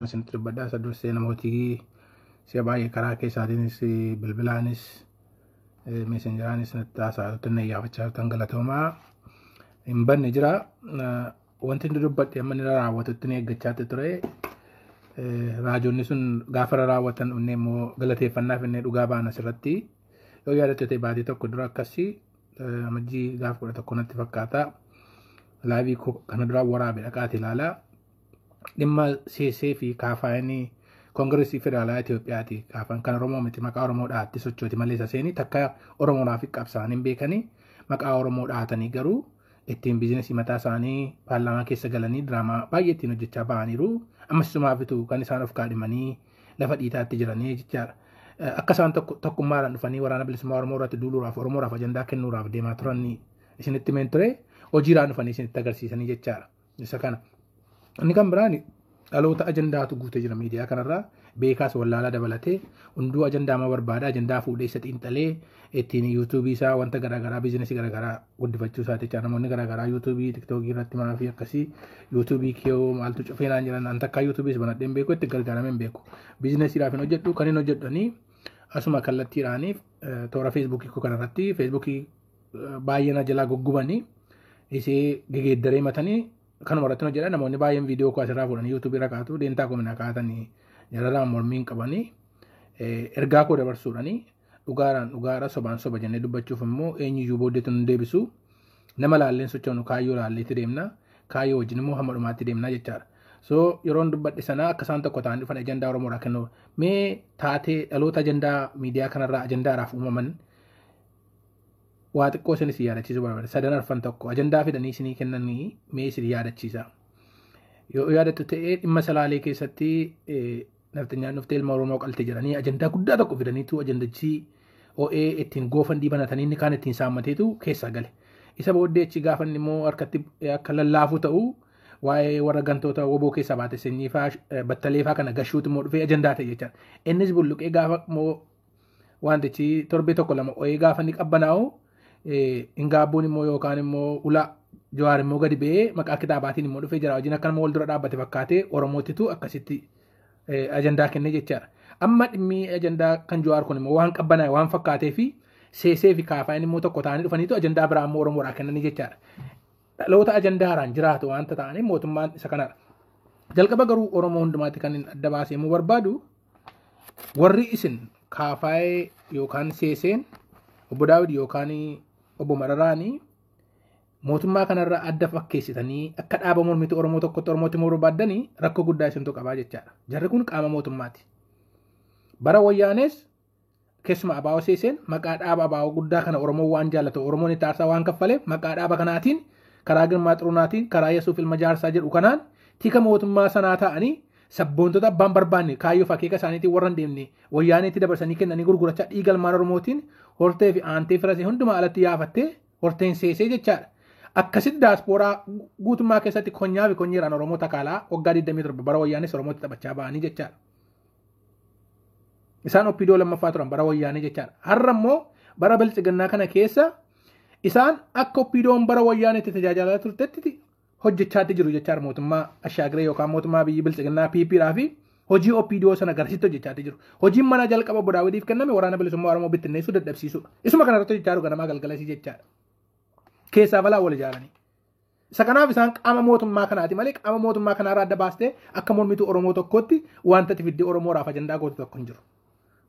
Isintti dubbadhaa isa dursee namootii si'a baay'ee karaa keessaatiinis bilbilaanis meesenjeraanis natti haasa'aa na iyyaafachaa jirtan galatoomaa hin banne jira. Wanti inni dubbadhe amma inni raawwatutti ni eeggachaatti ture. Raajonni sun gaafa raawwatan inni immoo galateeffannaaf inni dhugaa ba'an asirratti yoo yaadatte ta'e baatii tokko dura akkasii amajjii gaafa 11 natti fakkaata laayivii kana dura waraabe dhaqaati ilaalaa. Dhimma seesee fi kaafaayinii koongireesii federaalaa Itoophiyaati. Kaafaan kan Oromoo miti maqaa Oromoodhaatti sochooti malee saseenii takka Oromoodhaaf qabsaan hin beekanii maqaa Oromoo dhaatanii garuu ittiin biizinesii mataa isaanii paarlaamaa keessa galanii diraamaa baay'ee ittiin hojjechaa ba'aniiru. Ammas sumaafitu kan isaan of kaadhimanii lafa dhiitaatti jiranii jechaadha. Akka isaan tokkummaadhaan dhufanii waraana bilisummaa Oromoo irratti duuluudhaaf Oromoodhaaf ajandaa kennuudhaaf deemaa turanii isinitti meen ture hojiiraan dhufanii isinitti agarsiisanii jechaadha. Isa kana. Inni kan biraan dhaloota ajandaatu guutee jira miidiyaa kanarraa beekaas wallaalaa dabalatee hunduu ajandaa ma barbaada ajandaa fuudhee isa xiinxalee ittiin yuutuubii isaa wanta garaagaraa biizinesii garaagaraa guddifachuu isaati jecha namoonni garaagaraa yuutuubii tiktookii irratti manaa fi akkasii yuutuubii kiyoo maaltu cufeenaan jiran an takkaa yuutuubiis banadhee hin beeku itti gargaaramee hin beeku biizinesiidhaaf hin hojjedhu kan hin hojjedhanii asuma kallattiidhaaniif toora feesbuukii koo kanarratti feesbuukii baay'een jalaa goggubanii isee gegeeddaree matanii kanuma irratti hojjedha namoonni baay'een viidiyoo koo asirraa fuudhanii yuutuubii irra kaatu deentaa koo mina kaatanii jalarraa mormiin qabanii ergaa koo dabarsuudhanii dhugaara sobaan soba jennee dubbachuuf immoo eenyuyyuu booddeetu nu deebisu nama laalleen sochoonu kaayyoo laalleetti deemna kaayyoo wajjin immoo hamma dhumaatti deemna jechaadha. So yeroon dubbadhe sana akka isaan tokko ta'an dhufan ajandaa Oromoodhaa kennu mee taatee dhaloota ajandaa miidiyaa kanarraa ajandaadhaaf uumaman waa xiqqoo isinis yaadachiisuu barbaada. Sadan arfan tokko ajandaa fidanii isinii kennanii mee isin yaadachiisa. Yoo yaadattu ta'ee dhimma salaalee keessatti naftinyaan dhuftee ilma Oromoo qalte jedhanii ajandaa guddaa tokko fidaniitu ajandachii OA ittiin goofan dibanatanii inni kaan ittiin saammateetu keessaa gale. Isa booddee achi gaafanni immoo harkatti akka lallaafuu ta'u waa'ee warra gantoota woboo keessaa baate sanyii fa'aa battalee fa'aa kana gashuutu immoo dhufee ajandaa ta'e jechaadha. Innis bulluqee gaafa immoo wantichi torbee tokko lama OA gaafa inni qabbanaa'u ingaabbuun immoo yookaan immoo ulaa jawaar immoo gadi ba'ee maqaa kitaabaatiin immoo dhufee jira wajjin akka nama wal dura dhaabbate fakkaatee Oromootitu akkasitti ajandaa kennee jechaadha. Amma dhimmi ajandaa kan jawaar kun immoo waan qabbanaa'e waan fakkaatee fi seesee fi kaafaa'in immoo tokko ta'anii dhufaniitu ajandaa biraa immoo Oromoodhaa kennanii jechaadha. Dhaloota ajandaaraan jiraatu waanta ta'aniif mootummaan isa kanadha. Jalqaba garuu Oromoo hundumaatti kan adda baasee immoo barbaadu warri isin kaafaa'ee yookaan seeseen obbo Daawid yookaan obbo Mararaanii mootummaa kanarraa adda fakkeessitanii akka dhaaba mormituu Oromoo tokkotti Oromootti immoo barbaaddanii rakkoo guddaa isintu qabaa jechaadha. Jarri kun qaama mootummaati. Bara wayyaanes keessuma abaa'oo seeseen maqaa dhaaba abaa'oo guddaa kana Oromoo waan jaallatu Oromoon itti aarsaa waan kaffaleef maqaa dhaaba kanaatiin karaa Girmaa Xurunaatiin karaa Yesuuf ilma jaarsaa jedhu kanaan tika mootummaa sanaa ta'anii sabboontota abbaan barbaanne kaayyoo fi akeeka isaaniitiin warra hin deemne wayyaaneetti dabarsanii kennanii gurgurachaa dhiiga ilmaan Oromootiin hortee fi aantee firasee hundumaa alatti yaafattee horteen seesee jechaadha. Akkasitti daaspooraa guutummaa keessatti konyaa fi konyeeraan Oromoo takaalaa waggaa 27 bara wayyaanis Oromootti taphachaa ba'anii jechaadha. Isaan oppidoo lammaffaa turan bara wayyaanii jechaadha. Har'a immoo bara bilchigannaa kana keessa isaan akka oppidoon bara wayyaaniitti tajaajilaa turtetti hojjechaatti jiru jechaadha mootummaa Ashaagiree yookaan mootummaa biyyi bilchigannaa PP'dhaa fi hojii oppidoo sana garasitti hojjechaatti jiru. Hojiin mana jalqaba obbo Daawitiif kenname waraana bilisummaa Oromoo bittinneessuu dadhabsiisuudha. Isuma kanarratti hojjechaa jiru ganamaa galgalasii jechaadha. Keessaa balaa wal ijaaranii. Isa kanaaf isaan qaama mootummaa kanaati malee qaama mootummaa kanaarraa adda baastee akka mormituu Oromoo tokkotti wanta fiddee Oromoodhaaf ajandaa gootu tokko hin jiru.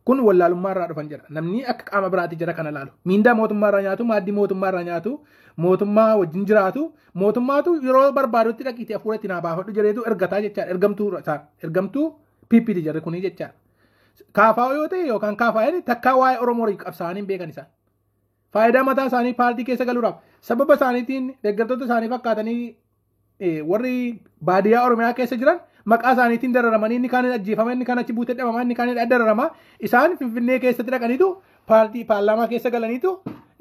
Kun wallaalummaarraa dhufan jira. Namni akka qaama biraatti jira kana laalu. Miindaa mootummaarraa nyaatu, maaddii mootummaarraa nyaatu, mootummaa wajjin jiraatu, mootummaatu yeroo barbaadutti dhaqiitii hafuuratti naa baafadhu jedheetu ergataa jechaadha. Ergamtuu PP'ti jarri kunii jechaadha. Kaafaa yoo ta'e yookaan kaafaa'een takkaa waa'ee Oromoo qabsaa'anii beekan isaan. Faayidaa mataa isaanii paartii keessa galuudhaaf sababa isaaniitiin deeggartoota isaanii fakkaatanii warri baadiyyaa Oromiyaa keessa jiran maqaa isaaniitiin dararamanii inni kaan ajjeefama inni kaan achi buutee dhabamaa inni kaan dararama isaan Finfinnee keessatti dhaqaniitu paarlaamaa keessa galaniitu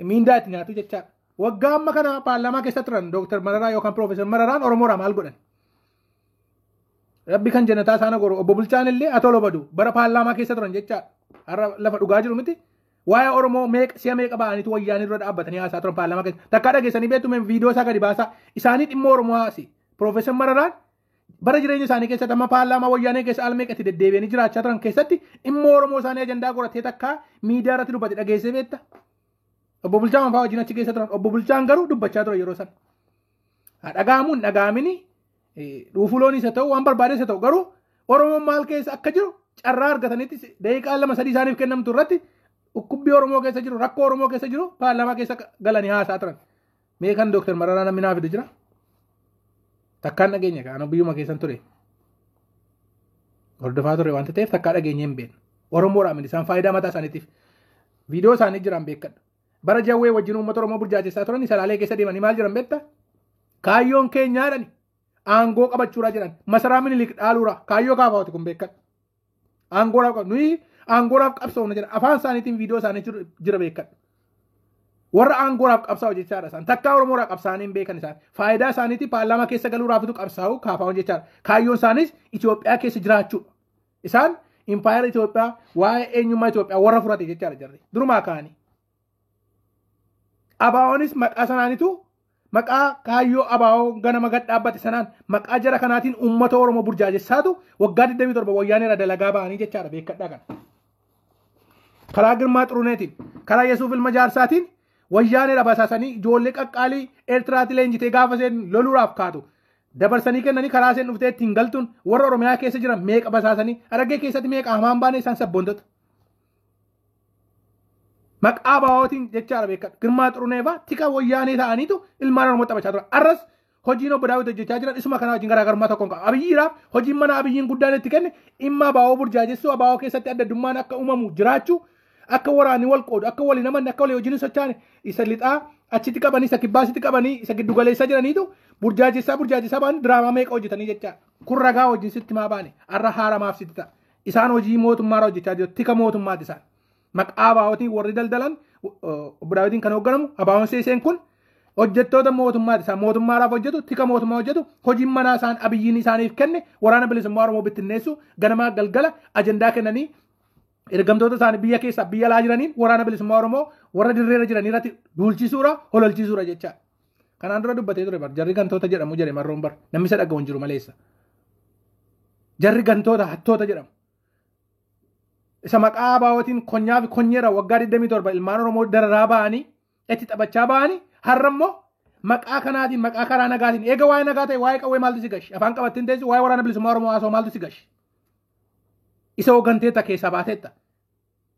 miindaa itti nyaatu jechaadha. Waggaa amma kana paarlaamaa keessa turan Dr. Mararaa yookaan Profeesar Mararaan Oromoodhaa maal godhan? Rabbi kan jannataa isaan goru obbo Bulchaan illee atoo badu bara paarlaamaa keessa turan jechaadha. Har'a lafa dhugaa jiru miti. Waa'ee Oromoo si'a meeqa ba'aniitu wayyaanii dura dhaabbatanii haasaa turan paarlaamaa keessa. Takkaa dhageessanii beektu viidiyoo isaa gadi baasaa isaanii dhimma Oromoo haasi. Profeesar Mararaan bara jireenya isaanii keessatti amma paarlaamaa wayyaanee keessa almeeqatti deddeebi'anii jiraachaa turan keessatti immoo Oromoo isaanii ajandaa qoratee takka miidiyaa irratti dubbate dhageessee beekta. Obbo Bulchaan fa'aa wajjin achi keessa turan. Obbo Bulchaan garuu dubbachaa ture yeroo sana. Dhagaamuun dhagaamini dhuufuloon isa ta'u waan barbaade isa ta'u garuu Oromoon maal keessa akka jiru carraa argatanitti daqiiqaa 2-3 isaaniif kennamtu irratti dhukkubbii Oromoo keessa jiru rakkoo Oromoo keessa jiru paarlaamaa keessa galanii haasaa turan. Mee kan Dooktar Mararaa namni naaf jira? Takkaan dhageenya kan biyyuma keessan ture. Hordofaa ture wanta ta'eef takkaa dhageenye hin beekne. Oromoodhaan isaan faayidaa mataa isaaniitiif viidiyoo isaanii jiran beekadha. Bara jawwee wajjin uummata Oromoo burjaajessaa turan salaalee keessa deemanii maal jiran beektaa? Kaayyoon keenyaadhani aangoo qabachuudhaa jiran masaraa Minilik dhaaluudha kaayyoo kaafaawati kun beekadha. Aangoodhaaf qabu nuyi aangoodhaaf qabsoofna jedha afaan isaaniitiin viidiyoo isaanii jira beekadha. Warra aangoodhaaf qabsaa'u jechaadha isaan takkaa Oromoodhaaf qabsaa'anii hin beekan isaan faayidaa isaaniitii paarlaamaa keessa galuudhaafitu qabsaa'u kaafaa'u jechaadha. Kaayyoon isaanis Itoophiyaa keessa jiraachuudha. Isaan impaayera Itoophiyaa waa'ee eenyummaa Itoophiyaa warra furate jechaadha jarri durumaa ka'anii. Abaa'oonis maqaa sanaanitu maqaa kaayyoo abaa'oo ganama gad dhaabbate sanaan maqaa jara kanaatiin uummata Oromoo burjaajessaatu waggaa 27 wayyaaneera dalagaa ba'anii jechaadha beekadhaa kana. Karaa Girmaa Xuruneetiin karaa Yesuuf Ilma Jaarsaatiin wayyaaneera basaasanii ijoollee qaqqaalii Eertiraatti leenjitee gaafa seen loluudhaaf kaatu. Dabarsanii kennanii karaa seen dhuftee ittiin galtuun warra Oromiyaa keessa jiran meeqa basaasanii Harargee keessatti meeqa hamaan baane isaan sabboontota. Maqaa abaa'ootiin jechaadha beekadha. Girmaa Xuruneefaa tika wayyaanee ta'aniitu ilmaan Oromoo taphachaa turan. Arras hojiin obbo Daawit hojjechaa jiran isuma kana wajjin garaagarummaa tokko hin qabu. Abiyyiidhaaf hojiin mana abiyyiin guddaan itti kenne dhimma abaa'oo burjaajessuu abaa'oo keessatti adda addummaan akka uumamu jiraachuu akka waraanni wal qoodu akka walii namanni akka walii hojiin socho'an isa lixaa achitti qabanii isa kibbaasitti qabanii isa giddu galeessaa jiraniitu burjaajessaa ba'anii diraamaa meeqa hojjetanii jechaadha. Kun ragaa wajjin sitti maa baane har'a haaramaaf sitti ta'a. Isaan hojii mootummaa hojjechaa jiru tika mootummaati isaan. Maqaa abaa'ootiin warri daldalan obbo Daawitiin kan hoogganamu abaa'oon seeseen kun hojjettoota mootummaati isaan mootummaadhaaf hojjetu tika mootummaa hojjetu hojiin manaa isaan abiyyiin isaaniif kenne waraana bilisummaa Oromoo bittinneessu ganamaa galgala ajandaa kennanii ergamtoota isaanii biyya keessa biyya alaa jiraniin waraana bilisummaa Oromoo warra dirreera jiranii irratti duulchisuudha hololchisuudha jecha. Kanaan dura dubbatee ture bar jarri gantoota jedhamu jedhe marroon bar namni isa dhagahu hin jiru maleessa. Jarri gantoota hattoota jedhamu. Isa maqaa abaa'ootiin konyaa fi konyeera waggaa 27 ilmaan Oromoo dararaa ba'anii itti taphachaa ba'anii har'a immoo maqaa kanaatiin maqaa karaa nagaatiin eega waa'ee nagaa ta'e waa'ee qawwee maaltu si gashi afaan qabattiin teessu waa'ee waraana bilisummaa Oromoo haasoo maaltu si gashi. Isa hooganteetta keessaa baateetta.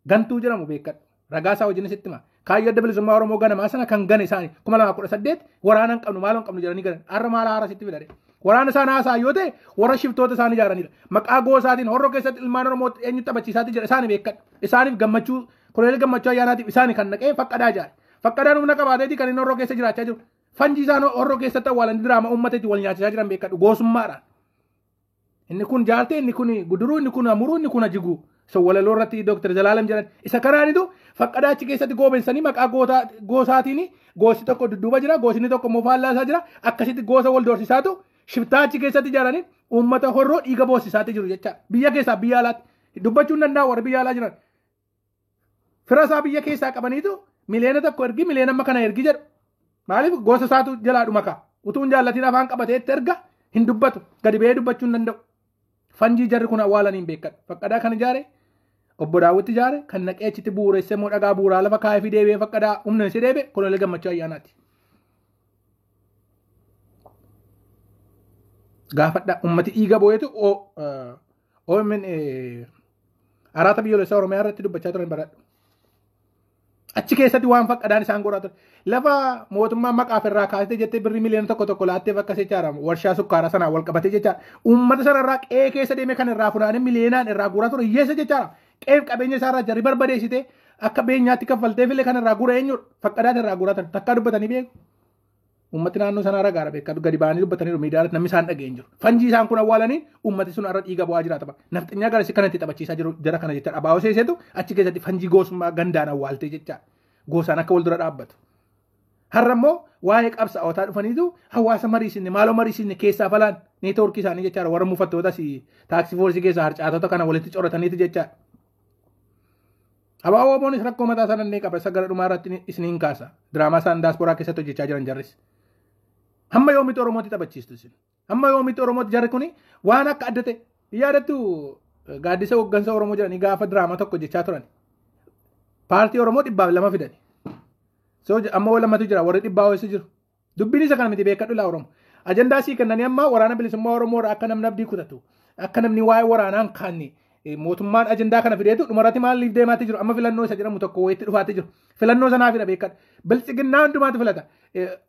Gantuu jedhamu beekadha. Ragaa isaa wajjin sitti hima. Kaayyoo adda bilisummaa Oromoo ganamaa sana kan gane isaanii 2018 waraana hin qabnu maal hin qabnu jedhanii galan. Har'a maal haara sitti fidare. Waraana isaan haasaa yoo ta'e warra shiftoota isaanii ijaaranidha. Maqaa goosaatiin horroo keessatti ilmaan Oromoo eenyu taphachiisaatti jira isaanii beekadha. Isaaniif gammachuu koloneel gammachuu ayyaanaatiif isaanii kan naqee faqqadaa ijaare. Faqqadaan humna qabaateeti kan inni horroo keessa jiraachaa jiru. Fanji isaan horroo keessatti awwaalanii diraama uummatatti wal nyaachisaa jiran beekadhu goosummaadhaan. Inni kun jaartee inni kun guduruu inni kun amuruu inni kun ajiguu. Walaloo irratti Dooktar Zalaalam jedhan isa kanaanitu faqqadaa achi keessatti goobensanii maqaa goosaatiin goosi tokko dudduuba jira goosni tokko immoo faallaasaa jira akkasitti goosa wal doorsisaatu shiftaa achi keessatti ijaaranii uummata horroo dhiiga boosisaatti jiru jecha biyya keessaa biyya alaatti dubbachuun danda'a warra biyya alaa jiran fira isaa biyya keessaa qabaniitu miliyoona tokko ergi miliyoona amma kana ergi jedhu maaliif goosa isaatu jalaa dhuma ka'a utuun jaallatiin afaan qabateetti erga hin dubbatu gadi ba'ee dubbachuu hin danda'u. Fanjii jarri kun awwaalaniin beekadha. Faqqadaa kan ijaare obbo Daawit ijaare kan naqee achitti bu'uureessee immoo dhagaa bu'uuraa lafa kaa'ee fi deebi'ee faqqadaa humna isee deebi'e koloneel gammachuu ayyaanaati. Gaafadha ummati dhiiga boo'eetu OMN araata biyyoolessaa Oromiyaa irratti dubbachaa turan baradhu. Achi keessatti waan faqqadaan isaan godhaa ture. Lafa mootummaan maqaaf irraa kaasitee jettee birrii miliyoona tokko laattee bakka sechaaramu warshaa sukkaaraa sanaa wal qabatee jecha uummata sana irraa qe'ee keessa deeme kan irraa funaanee miliyoonaan irraa guuraa ture hiyyeessa jechaara. Qe'eef qabeenya isaa irraa jarri barbadeessitee akka beenyaatti kaffaltee filee kan irraa guura eenyudha. Faqqadaati irraa guuraa ture takkaa dubbatanii beeku. Uummati naannoo sanaa ragaara beekaa gadi ba'anii dubbatanii miidiyaarratti namni isaan dhaga'een jiru. Fanjii isaan kun awwaalanii uummati sun irra dhiiga bu'aa jiraata ba'a. Nafxinyaa garasi kanatti taphachiisaa jiru jara kana jecha abaa'oo seeseetu achi keessatti fanjii goosummaa gandaan awwaaltee jecha goosaan akka wal dura dhaabbatu. Har'a immoo waa'ee qabsaa'otaa dhufaniitu hawaasa mariisinne maaloo mariisinne keessaa falaan neetwoorkii isaanii jechaadha warra mufattootas taaksii foorsii keessaa harcaatota kana walitti corrataniitu jechaadha. Abaa'oo Oboonis rakkoo mataa isaa danda'e qaba isa gara dhumaa irratti isiniin kaasa. Diraamaa isaan daasporaa keessatti hojjechaa jiran jarris. Hamma yoomitti Oromooti taphachiistu isin. amma yoomitti Oromooti jarri kuni waan akka adda ta'e yaadattu gaaddisa hooggansa Oromoo jedhanii gaafa diraamaa tokko jechaa turan paartii Oromoo 200 fidani so amma lamatu jira warri 100 wayisa jiru dubbiin isa kana miti beekadhu laa Oromoo ajandaa sii kennanii amma waraana bilisummaa Oromoo akka namni abdii kutatu akka namni waa'ee waraanaan kaanne mootummaan ajandaa kana fideetu dhumarratti maaliif deemaatti jiru amma filannoo isa jedhamu tokko wayitti dhufaatti jiru filannoo sanaa fida beekadha bilchiginnaa hundumaatti filata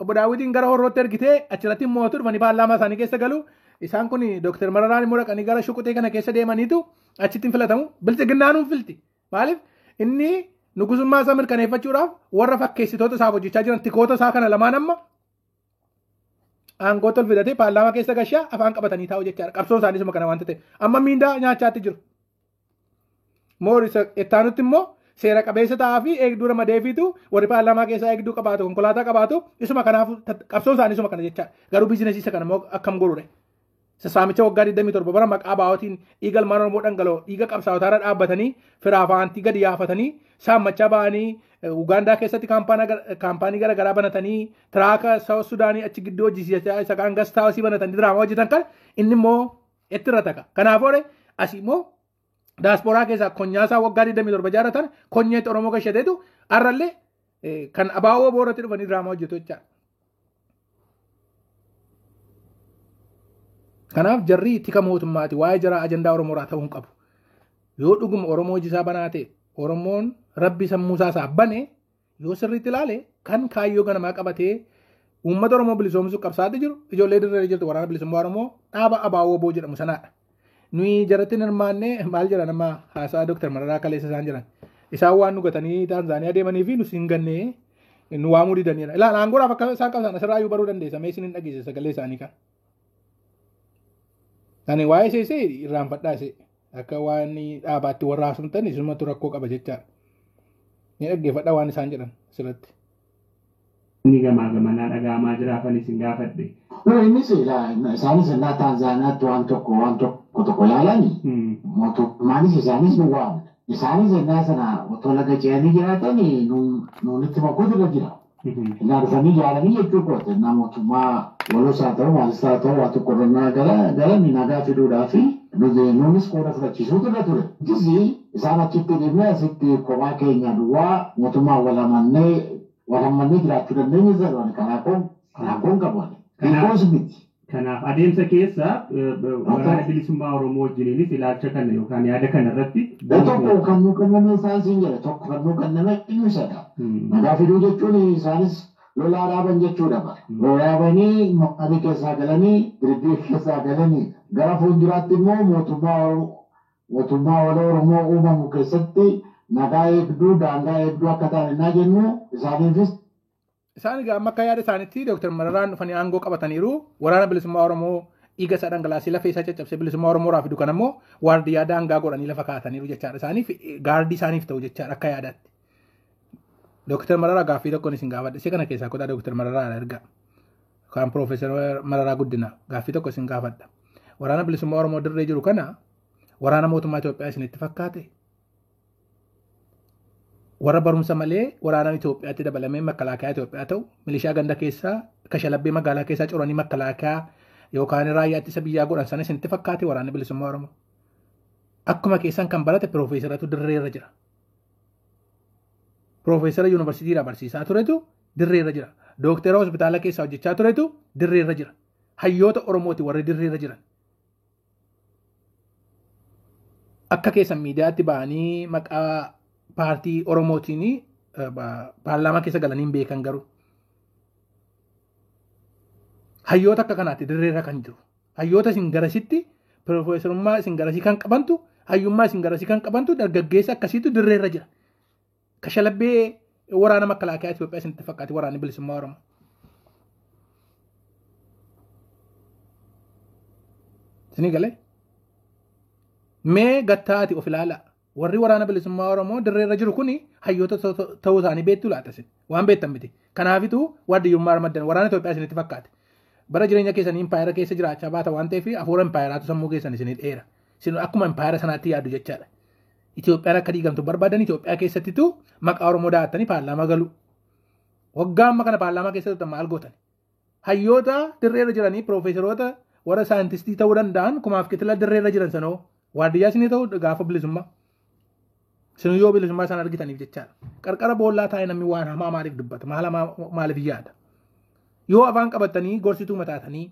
obbo Daawwitiin gara horrootti ergitee achirratti mootu dhufanii paarlaamaa isaanii keessa galu isaan kun Dr. Mararaan immoo dhaqanii gara shuqutee kana keessa deemaniitu achitti hin filatamu bilchiginnaan hin filti maaliif inni nugusummaa isaa mirkaneeffachuudhaaf warra fakkeessitoota isaaf hojjechaa jiran tikoota isaa kana lamaan amma aangoo tol fidatee paarlaamaa keessa gashaa afaan qabatanii taa'u jechaadha qabsoon isaanii suma kana waanta ta'e amma miindaa nyaachaatti jiru moorisa ittaanutti immoo seera qabeessa ta'aa fi eegduu ramadeefiitu warri paarlaamaa keessaa eegduu qabaatu konkolaataa qabaatu isuma kanaaf qabsoon isaanii isuma kana jechaadha garuu biizinasii isa kana immoo akkam godhuudha saamicha waggaa 27 bara maqaa baa'ootiin dhiiga ilmaan Oromoo dhangala'oo dhiiga qabsaa'otaarra dhaabbatanii firaafaantii gadi yaafatanii saammachaa ba'anii Ugaandaa keessatti kaampaanii gara garaa banatanii tiraaka Saawus Sudaanii achi gidduu hojjisiisaa isa kaan gastaa osii banatanii diraamaa hojjetan kan inni immoo itti irra taqa kanaafuu asii immoo daasporaa keessaa konyaasaa waggaa 27 jaarratan konyeetti Oromoo gashateetu har'allee kan abaawoo boorratti dhufanii diraamaa hojjetu jechaadha. Kanaaf jarri tika mootummaati waa'ee jara ajandaa Oromoo ta'uu hin qabu. Yoo dhuguma Oromoo hojiisaa banaa ta'e Oromoon rabbi sammuusaa isaa bane yoo sirriitti ilaale kan kaayyoo ganamaa qabatee uummata Oromoo bilisoomsuu qabsaatti jiru ijoollee dirree jirtu waraana bilisummaa Oromoo dhaaba abaawoo boo jedhamu sanaadha. Nuyi jaratti hirmaannee maal jedhan amma haasaa Dr. Mararaa kaleessa isaan jiran isaan waan nugatanii Taanzaaniyaa deemanii fi nusi hin gannee nu waamuu didaniidha. Ilaala aangoodhaaf akka isaan qabsan asirraa iyyuu baruu dandeessa mee isin hin dhageesse sagalee isaanii kan. Ani waa'ee seesee irraanfadhaa isee akka waan dhaabaatti warra haasumtan isumatu rakkoo qaba jechaadha. Ni dhaggeeffadha waan isaan jedhan asirratti. Inni gamaa gamanaa dhaga'amaa jiraafan isin gaafadhe. Innis isaanis illaa Taanzaaniyaatti waan tokko ilaalanii mootummaanis isaanis nu waamna. Isaanis innaa sana otoo laga ce'anii jiraatanii nuunitti makuutu irra jira. Innaa dhufanii jaalanii jechuu kooti. Innaa mootummaa walus haa ta'u maalis haa ta'u waa tokko irrannaa galan nagaa fiduudhaa fi nuunis qooda fudhachiisuutu irra ture. Isaan achitti dhimma asitti kophaa keenya duwwaa mootummaa walammannee jiraachuu dandeenya jedhan kanaakoon qaban. Kanaaf adeemsa keessa waraana bilisummaa Oromoo wajjiniinis ilaalcha kana yookaan yaada kana irratti tokko kan nu kenname isaansiin jedha tokko kan nu kenname ibsadha. Nagaa fiduu jechuun isaanis lolaa dhaaban jechuudha. Lolaa dhaabanii maqabii keessaa galanii dirbee keessaa galanii gara fuulduraatti immoo mootummaa wala Oromoo uumamu keessatti nagaa eegduu daangaa eegduu akka ta'an jennu isaaniifis. Isaan egaa amma akka yaada isaaniitti Dr. Mararaan dhufanii aangoo qabataniiru waraana bilisummaa Oromoo dhiiga isaa dhangalaasee lafee isaa caccabsee bilisummaa Oromoo irraa fidu kan ammoo waardiyyaa daangaa godhanii lafa kaa'ataniiru jechaadha. Isaaniif gaardii isaaniif ta'u jechaadha akka yaadaatti. Dr. Mararaa gaaffii tokkoon isin gaafadha. Ishee kana keessaa kutaa Dr. Mararaa erga. Kan Profeesar Mararaa Guddina gaaffii tokko isin gaafadha. Waraana bilisummaa Oromoo dirree jiru kana waraana mootummaa Itoophiyaa isinitti fakkaate? Warra barumsa malee waraana Itoophiyaatti dabalamee makkalaakaa Itoophiyaa ta'u milishaa ganda keessaa kashalabbee magaalaa keessaa coranii makkalaakaa yookaan raayyaa ittisa biyyaa godhan sana isinitti fakkaate waraanni bilisummaa Oromoo. Akkuma keessan kan barate Profeesaratu dirreerra jira. Profeesara yuunivarsiitiidhaa barsiisaa turetu dirreerra jira. Dooktara hospitaala keessaa hojjechaa turetu dirreerra jira. Hayyoota Oromooti warri dirreerra jiran. Akka keessan miidiyaatti ba'anii maqaa paartii Oromootiin paarlaamaa keessa galanii beekan garuu. Hayyoota akka kanaatti dirreerra kan jiru. Hayyoota isin garasitti Profeesarummaa isin garasii kan qabantu hayyummaa isin garasii kan qabantu dargaggeessa akkasiitu dirreerra jira. Kashalabbee waraana makkalaakaa Itoophiyaa isinitti fakkaate waraanni bilisummaa Oromoo. Isinii galee? Mee gattaati of ilaala. Warri waraana bilisummaa Oromoo dirreerra jiru kuni hayyoota ta'uu isaanii beektu laatasin. Waan beektan miti. Kanaafituu waardiyummaa ramaddan waraana Itoophiyaa isinitti fakkaate. Bara jireenya keessanii impaayera keessa jiraachaa baata waan ta'eef hafuura impaayeraatu sammuu keessan isinii dheera. Isin akkuma impaayera sanaatti yaaddu jechaadha. Itoophiyaan akka diigamtu barbaadan Itoophiyaa keessattitu maqaa Oromoo daa'attanii paarlaamaa galu. Waggaa amma kana paarlaamaa keessatti maal gootan? Hayyoota dirreerra jiranii Profeesaroota warra saayintistii ta'uu danda'an kumaaf kitila dirreerra jiran sanoo waardiyyaa isinii ta'u gaafa bilisummaa. Isin yoo bilisummaa sana argitaniif jechaadha. Qarqara boollaa taa'ee namni waan hamaa maaliif dubbata? Maaliif yaada? Yoo afaan qabatanii gorsituu mataatanii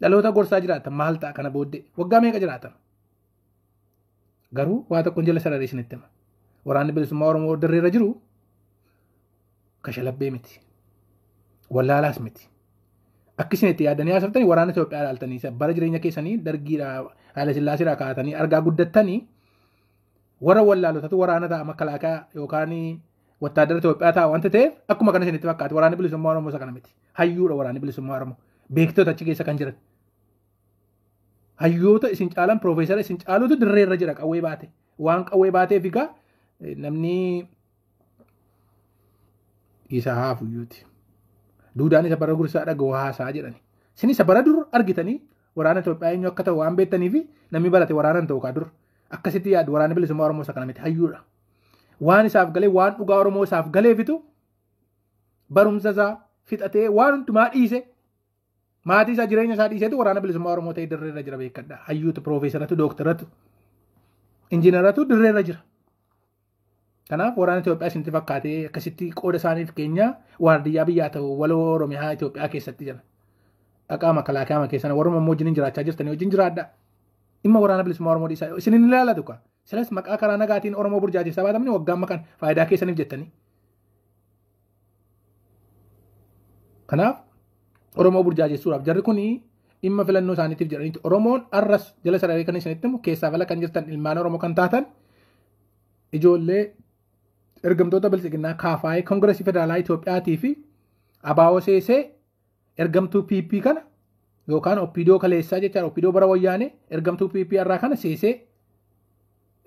dhaloota gorsaa jiraatan maal ta'a kana booddee waggaa meeqa jiraatan? Garuu waa tokkoon jala sararee isinitti hima. Waraanni bilisummaa Oromoo dirreerra jiru kashalabbee miti. Wallaalaas miti. Akka isin itti yaadanii haasaftanii waraana Itoophiyaa ilaaltanii bara jireenya keessanii dargiidhaa Haayile Sillaaseedhaa kaatanii argaa guddattanii warra wallaalotatu waraana ta'a makalaakaa yookaan wattaadara Itoophiyaa ta'a wanta ta'eef akkuma kana isinitti fakkaate waraanni bilisummaa Oromoo isa kana miti. Hayyuudha waraanni bilisummaa Oromoo. Beektota achi keessa kan jiran. Hayyoota isin caalan piroofeesara isin caalutu dirreerra jira qawwee baate. Waan qawwee baateef egaa namni isa haafuyyuuti. Duudhaan isa bara gursaa dhaga'u haasaa jedhani. Isin isa bara dur argitanii waraana Itoophiyaa eenyu akka ta'u waan beektanii fi namni barate waraana hin ta'u kaa dur. Akkasitti yaadu waraana bilisummaa Oromoo isa kana miti hayyuudha. Waan isaaf galee waan dhugaa Oromoo isaaf galeefitu barumsa isaa fixatee waan hundumaa dhiise maatii isaa jireenya isaa dhiiseetu waraana bilisummaa Oromoo ta'ee dirreerra jira beekadha. Hayyuutu piroofeesaratu dooktaratu injiinaratu dirreerra jira. Kanaaf waraana Itoophiyaa isinitti fakkaatee akkasitti qooda isaaniif keenya waardiyyaa biyyaa ta'u waloo Oromiyaa Itoophiyaa keessatti jira. Dhaqaa makalaakaa keessana warra immoo wajjin jiraachaa jirtanii wajjin jiraadha. Dhimma waraana bilisummaa Oromoo dhiisaa isin hin ilaalatu kaa. Silas maqaa karaa nagaatiin Oromoo burjaajessaa baatamni waggaan makan faayidaa keessaniif jettanii. Kanaaf Oromoo burjaajessuudhaaf jarri kun dhimma filannoo isaaniitiif jedhaniitu Oromoon arras jala sararee kan isinitti himu keessaa fala kan jirtan ilmaan Oromoo kan taatan ijoollee ergamtoota bilisiginnaa kaafaayee Koongireesii Federaalaa Itoophiyaatii fi Abaawoo Seesee ergamtuu PP kana yookaan Oppidoo kaleessaa jechaadha. Oppidoo bara wayyaanee ergamtuu PP irraa kana Seesee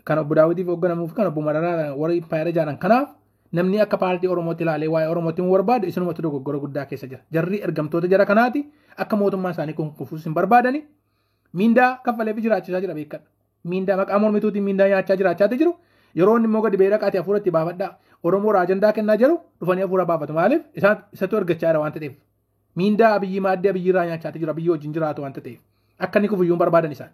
kan obbo Daawitiif hoogganamuuf kan obbo Mararaa warra impaayera ijaaran. Kanaaf namni akka paartii Oromootti ilaalee waa'ee Oromootti hin barbaadu isinumatti dogoggora guddaa keessa jira. Jarri ergamtoota jara kanaati akka mootummaa isaanii kufuus hin barbaadani. Miindaa kaffaleef jiraachisaa jira beekadha. Miindaa maqaa mormituutiin miindaa nyaachaa jiraachaati jiru. Yeroo inni immoo gadi beera qaatee hafuuratti baafadhaa. Oromoo ajandaa kennaa jiru dhufanii hafuura baafatu. Maaliif isatu ergachaa jira waan ta'eef. Miindaa biyyi maaddii biyyi irraa nyaachaati jira biyyi wajjin jiraatu waan ta'eef. Akka inni kufuyyuu hin barbaadan isaan.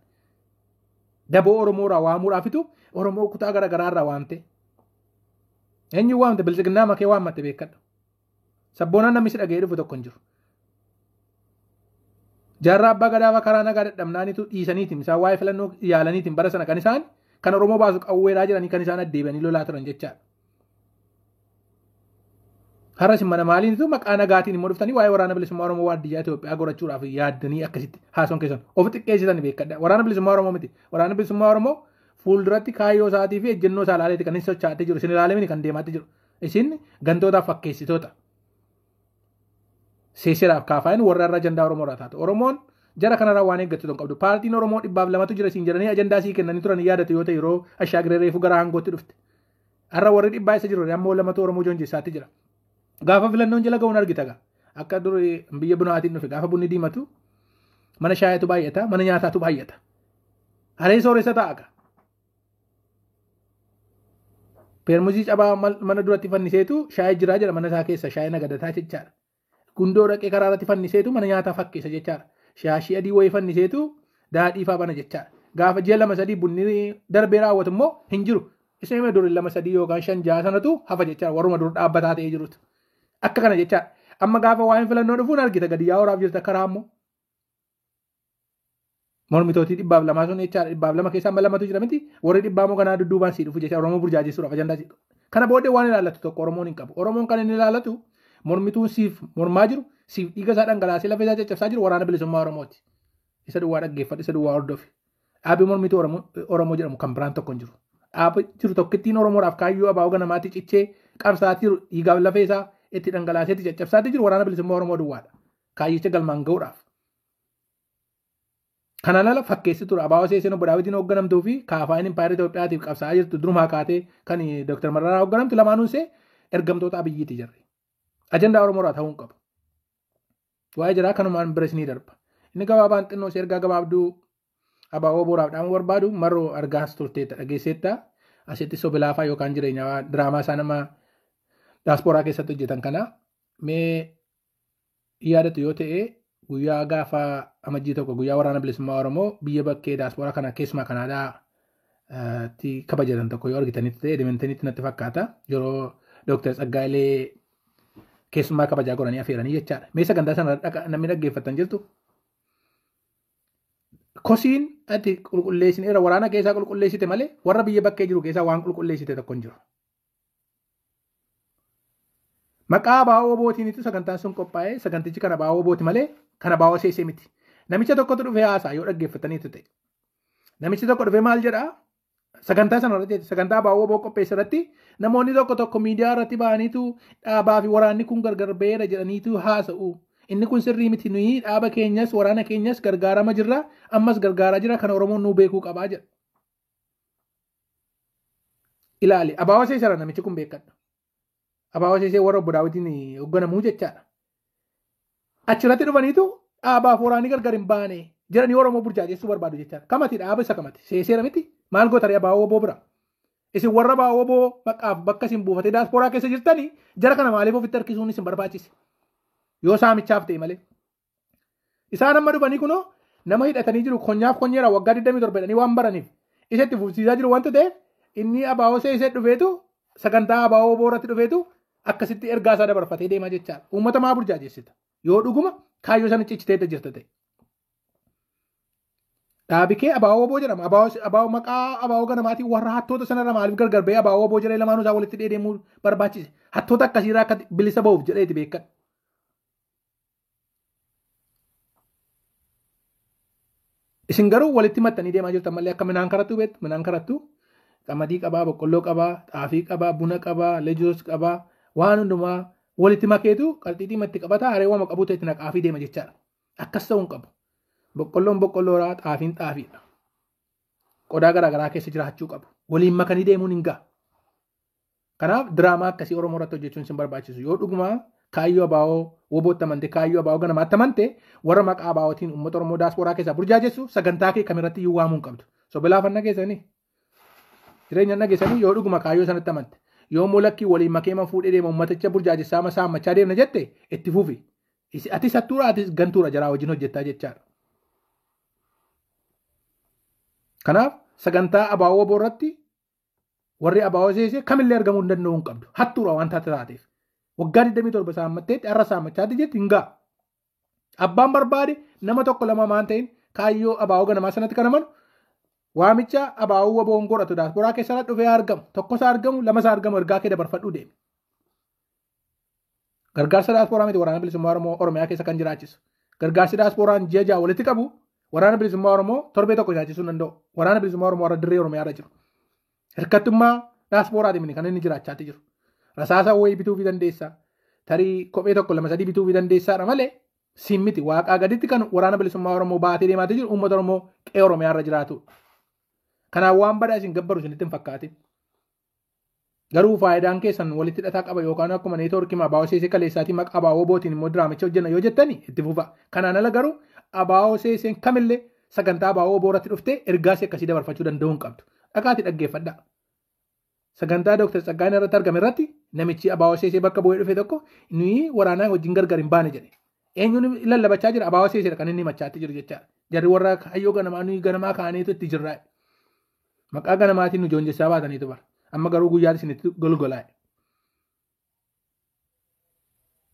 Daboo Oromoo irraa waamuudhaafitu Oromoo kutaa garaagaraa irraa waamte. Eenyu waamte bilisiginnaa makee waammatte beekadha. Sabboonaan namni si dhaga'ee dhufu tokko hin jiru. Jaarraa abbaa gadaa karaa nagaa dadhabnaanitu dhiisaniitiin isaan waa'ee filannoo yaalaniitiin bara sana kan isaan kan Oromoo baasu qawweedhaa jiranii kan isaan addeebanii lolaa turan jechaadha. Har'as mana maaliinitu maqaa nagaatiin immoo dhuftanii waa'ee waraana bilisummaa Oromoo waardiyyaa Itoophiyaa gorachuudhaaf yaaddanii akkasitti haasawwan keessan of xiqqeessitan beekadha. Waraana bilisummaa Oromoo miti. Waraana bilisummaa Oromoo fuulduratti kaayyoo isaatii fi ejjennoo isaa ilaaleeti kan inni socho'aatee jiru. Isin ilaalee kan deemaatti jiru. Isin gantootaaf fakkeessitoota. Seesiraaf kaafaa'in warra irra ajandaa Oromoo irraa taatu. Oromoon jara kanarraa waan eeggatu hin qabdu. Paartiin Oromoo 200 jira isin jedhanii ajandaa sii kennanii turan yaadatu yoo ta'e yeroo Ashaagiree reefu gara aangootti dhufte. Har'a warri 100 isa jiru ammoo 200 Oromoo joonjessaatti jira. Gaafa filannoon jala ga'uun argita gaa. Akka dur biyya bunaatiin dhufe gaafa bunni diimatu mana shaayatu baay'ata mana nyaataatu baay'ata. Haree sooressa ta'a gaa. Peermuzii cabaa mana duratti fanniseetu shaayii jiraa jira mana isaa keessa shaayii nagadataa jechaadha. Gundoo dhaqee karaa irratti fanniseetu mana nyaataa fakkeessa jechaadha. Shaashii adii wayii fanniseetu daadhii fa'aa bana jechaadha. Gaafa ji'a 2-3 bunni darbee raawwatu immoo hin jiru. Ishee dur 2-3 yookaan 5-6 sanatu hafa jechaadha warruma dur dhaabbataa ta'ee jirutu. Akka kana jechaadha. Amma gaafa waa'een filannoo dhufuun argita gadi yaa waraaf jirta karaa ammoo. Mormitootii 200 sun jechaadha 200 keessaa 200 jira miti warri 100 ganaa dudduubaan sii dhufu jechaadha Oromoo burjaajessuudhaaf ajandaa sii. Kana booddee waan ilaallatu tokko Oromoon hin qabu. Oromoon kan inni ilaallatu mormituun siif mormaa jiru siif dhiiga isaa dhangalaasee lafa isaa caccabsaa jiru waraana bilisummaa Oromooti. Isa duwwaa dhaggeeffadhu isa duwwaa hordofi. Dhaabbii mormituu Oromoo jedhamu kan biraan tokko hin jiru. Dhaabbii jiru tokkittiin Oromoodhaaf kaayyoo abaa'oo ganamaatti cichee qabsaatii jiru dhiigaaf lafee isaa itti dhangalaaseetti caccabsaatti jiru waraana bilisummaa Oromoo duwwaadha. Kaayyicha galmaan ga'uudhaaf. Kana lala fakkeessituudha. Abaa'oo Seeseen obbo Daawitiin hoogganamtuu fi kaafaa'in impaayera Itoophiyaatiif qabsaa'aa jirtu durumaa kaatee kan Dr. Mararaa hoogganamtu lamaanuun see ergamtoota abiyyiiti jirre. Ajandaa Oromoo irraa ta'uu hin qabu. Waa'ee jiraa kanumaan bira isinii darba. Inni gabaabaan xinnoo si ergaa gabaabduu abaa'oo booraaf dhaamuu barbaadu marroo argaas turteetta dhageesseetta asitti sobilaafaa yookaan jireenya diraamaa isaa nama daaspooraa keessatti hojjetan kana mee yaadatu yoo ta'e guyyaa gaafa amajjii tokko guyyaa waraana bilisummaa Oromoo biyya bakkee daasporaa kana keessumaa Kanaadaatti kabajatan tokko yoo argitanitti ta'e deemtanitti natti fakkaata yeroo Dr. Tsaggaayilee keessumaa kabajaa godhanii afeeranii jechaadha. Mee sagantaa sana namni dhaggeeffatan jirtu? Kosiin ati qulqulleessine waraana keessaa qulqulleessite malee warra biyya bakkee jiru keessaa waan qulqulleessite tokko hin jiru. Maqaa baawoo bootiinitu sagantaan sun qophaa'ee sagantichi kana baawoo booti malee kana baawoo seesee miti. Namicha tokkotu dhufee haasaa yoo dhaggeeffataniitu ta'e. Namichi tokko dhufee maal jedhaa? Sagantaa sana irratti sagantaa baawoo boo qopheessa irratti namoonni tokko miidiyaa irratti ba'aniitu dhaabaa fi waraanni kun gargar beera jedhaniitu haasa'u. Inni kun sirrii miti nuyi dhaaba keenyas waraana keenyas gargaarama jirra ammas gargaaraa jira kana Oromoon nuu beekuu qabaa jedha. Ilaali abaawoo seesara namichi kun beekadha. Abaawoo seesee warra obbo Daawwitiin hoogganamuu jechaadha. Achirratti dhufaniitu dhaabaaf waraanni gargar hin baane jedhanii Oromoo burjaajessuu barbaadu jechaadha. Kamati dhaaba isa kamati seeseera miti maal gootanii abaawoo boo bira. Isin warra abaawoo boo maqaaf bakka isin buufatee daasporaa keessa jirtanii jara kana maaliif ofitti harkisuun isin barbaachise? Yoo saamichaaf ta'e malee. Isaan amma dhufanii kunoo nama hidhatanii jiru konyaaf konyeera waggaa 27 jedhanii waan baraniif isatti fufsiisaa jiru wanta ta'eef inni abaawoo seesee dhufeetu sagantaa abaawoo boorratti dhufeetu akkasitti ergaa isaa dabarfatee deema jechaadha. Uummata maa burjaajessita? Yoo dhuguma kaayyoo sana ciccitee jirta ta'e. Dhaabi kee abaawoo boo jedhama. Abaawoo maqaa abaawoo ganamaatiin warra hattoota sanarra maaliif gargar ba'ee abaawoo boo jedhee lamaanuu isaa walitti dheedemuu barbaachise? Hattoota akkasiirraa akka bilisa ba'uuf jedheeti beekan. Isin garuu walitti maxxanii deemaa jirtan malee akka midhaan karattuu beektu midhaan karattuu qamadii qabaa, boqqolloo qabaa, xaafii qabaa, buna qabaa, lejoos qabaa waan hundumaa walitti makeetu qalxiitii matti qabataa hareewwama qabuutu itti naqaafii deema jechaadha. Akkas ta'uu hin qabu. Boqqolloon boqqolloodhaa xaafiin xaafiidha. Qodaa garaagaraa keessa jiraachuu qabu. Waliin makanii deemuun hin ga'a. Kanaaf diraamaa akkasii Oromoo irratti hojjechuun isin barbaachisu. Yoo dhugumaa kaayyoo abaawoo wobootti amante kaayyoo abaawoo ganamaatti amante warra maqaa abaawootiin uummata Oromoo daasporaa keessaa burjaajessu sagantaa kee kamirratti iyyuu waamuu hin qabdu. Sobilaafan nageessanii jireenya nageessanii yoo dhuguma kaayyoo sanatti amante yoo molakkii waliin makeema fuudhee deema uummaticha burjaajessaa masaamachaa deemna jette itti fufi. Ati sattuura ati gantuura jaraa wajjin hojjettaa jechaadha. Kanaaf sagantaa abaawoo boorratti warri abaawoo seesee kamillee argamuu hin danda'u hin qabdu. Hattuura waan taateef. Waggaa 27 saammatteetti har'a saammachaatti jetti hin ga'a. Abbaan barbaade nama tokko lama maan ta'in kaayyoo abaawoo ganamaa sanatti kan amanu waamicha abaawoo waboon godhatu daasporaa keessaa dhufee argamu tokkosaa argamu lamasaa argamu ergaa kee dabarfadhuu deeme. Gargaarsa daasporaa miti waraana bilisummaa Oromoo Oromiyaa keessa kan jiraachisu. Gargaarsi daasporaan ji'a ja'a walitti qabu waraana bilisummaa Oromoo torbee tokko nyaachisuu hin danda'u. Waraana bilisummaa Oromoo warra dirree Oromiyaa irra jiru. Hirkattummaa daasporaa deemanii kan inni jiraachaatti jiru. Rasaasa wayii bituu fi dandeessaa. Tarii kophee tokko lama sadii bituu fi dandeessaadha malee siin miti waaqaa gaditti kan waraana bilisummaa Oromoo baatee deemaatee jiru uummata Oromoo qe'ee Oromiyaa irra jiraatu. Kanaaf waan badaa isin gabbaru isinitti hin fakkaatin. Garuu faayidaan keessan walitti hidhataa qaba yookaan akkuma neetwoorkii abaawoo seesee kaleessaatii maqaa abaawoo bootiin immoo diraamicha hojjenna yoo jettanii itti fufa. Kanaan ala garuu abaawoo seeseen kamillee sagantaa abaawoo booratti dhuftee ergaas akkasii dabarfachuu danda'uu hin qabdu. Dhaqaati dhaggeeffadhaa. Sagantaa Dr. Tsaggaayeen irratti argame irratti namichi abaawoo seesee bakka bu'ee dhufe tokko nuyi waraanaa wajjin gargar hin baane jedhe. Eenyuun lallabachaa jira abaawoo seeseedha kan inni machaatti jiru jechaadha. Jarri warra hayyoo ganamaa nuyi ganamaa kaaneetu itti jirraa. Maqaa ganamaatiin nu joonjessaa baataniitu bara. Amma garuu guyyaa isinitti golgolaa'e.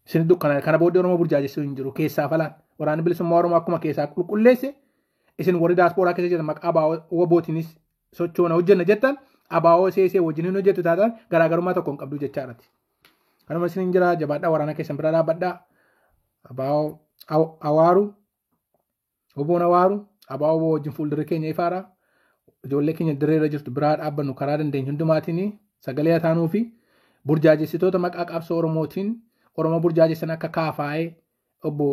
Isin dukkana kana booddee Oromoo burjaajessuu hin jiru keessaa falaan waraanni bilisummaa Oromoo akkuma keessaa qulqulleesse isin warri daasporaa keessa jiran maqaa abaawoo bootiinis sochoona hojjenna jettan abaawoo seesee wajjin hojjetu taatan garaagarummaa tokko hin qabdu jechaadhaati. Kanuma isin jira jabaadhaa waraana keessan bira dhaabbadhaa. Abaawoo awaaru oboon awaaru abaawoo wajjin fuuldurri keenya ifaaraa. Ijoollee keenya dirree irra jirtu biraa dhaabbannu karaa dandeenyu hundumaatiin sagalee taanuu fi burjaajessitoota maqaa qabsoo Oromootiin Oromoo burjaajessan akka kaafaa'ee obbo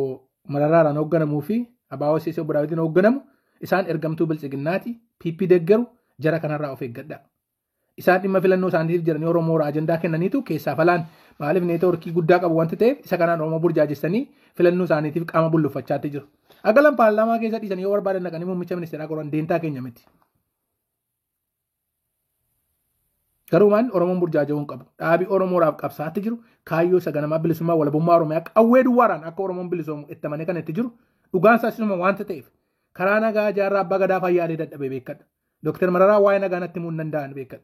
Mararaaraan hoogganamuu fi abaawoo seesee obbo Daawwitiin hoogganamu isaan ergamtuu bilchiginnaati PP deeggaru jara kanarraa of eeggadhaa. Isaan dhimma filannoo isaaniitiif jiranii Oromoo ajandaa kennaniitu keessaa falaan maaliif neetwoorkii guddaa qabu wanti ta'eef isa kanaan Oromoo burjaajessanii filannoo isaaniitiif qaama bulluffachaatti jiru. Agalan paarlaamaa keessa dhiisanii yoo barbaadan dhaqanii muummicha ministeeraa qoran deentaa keenya miti. Garumaan Oromoon burjaaja'uu hin qabu. Dhaabii Oromoodhaaf qabsaa'aa jiru kaayyoo saganamaa bilisummaa walabummaa Oromiyaa qawwee duwwaaraan akka Oromoon bilisoomu itti amanee kan itti jiru dhugaan isaasuma waanta ta'eef karaa nagaa jaarraa abbaa gadaa fayyaalee dadhabee beekadha. Dooktar Mararaa waa'ee nagaa natti himuu hin danda'an beekadha.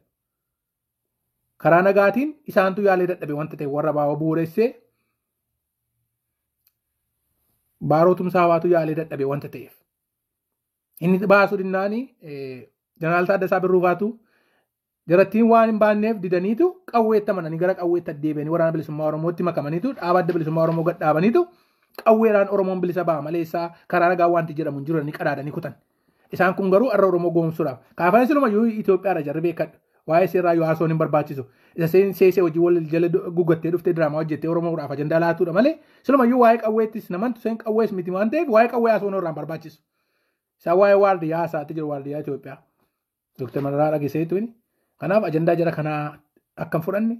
Karaa nagaatiin isaantu yaalee dadhabee wanta ta'e warra baawwa bu'uuressee baarootumsaa hawaatu yaalee dadhabee wanta ta'eef. Inni baasuu dinnaanii Jeneraal Taaddasaa Birruufaatu jarattiin waan hin baanneef didaniitu qawweetti amananii gara qawweetti addeebi'anii waraana bilisummaa Oromootti makamaniitu dhaaba adda bilisummaa Oromoo gad dhaabaniitu qawweeraan Oromoon bilisa ba'a maleessaa karaa nagaa wanti jedhamu hin jiru ni qadaadanii kutan. Isaan kun garuu har'a Oromoo goomsuudhaaf. Kaafaan silumayyuu Itoophiyaadha jarri beekadha. Waa'ee seerraa yoo haasoon hin barbaachisu. Isa seesee hojii wal jala gugattee dhuftee diraamaa hojjettee Oromoodhaaf ajandaa laatuudha malee silumayyuu waa'ee qawweettis namantu seen qawwees miti waan ta'eef waa'ee qawwee haasoon irraa hin barbaachisu. Isaan waa'ee waardiyyaa haasaatti jiru waardiyyaa Itoophiyaa. Dooktar Mararaa dhageesseetu inni. Kanaaf ajandaa jara kanaa akkam fudhanne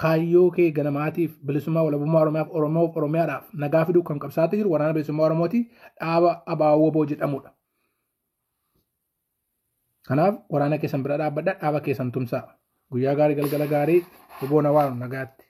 kaayyoo kee ganamaatiif bilisummaa walabummaa Oromoof Oromiyaadhaaf nagaa fiduu kan qabsaa'aa jiru waraana bilisummaa Oromooti dhaaba abaawoo boo jedhamudha. Kanaaf waraana keessan bira dhaabbadhaa dhaaba keessan tumsaa. Guyyaa gaarii galgala gaarii boona waan nagaatti.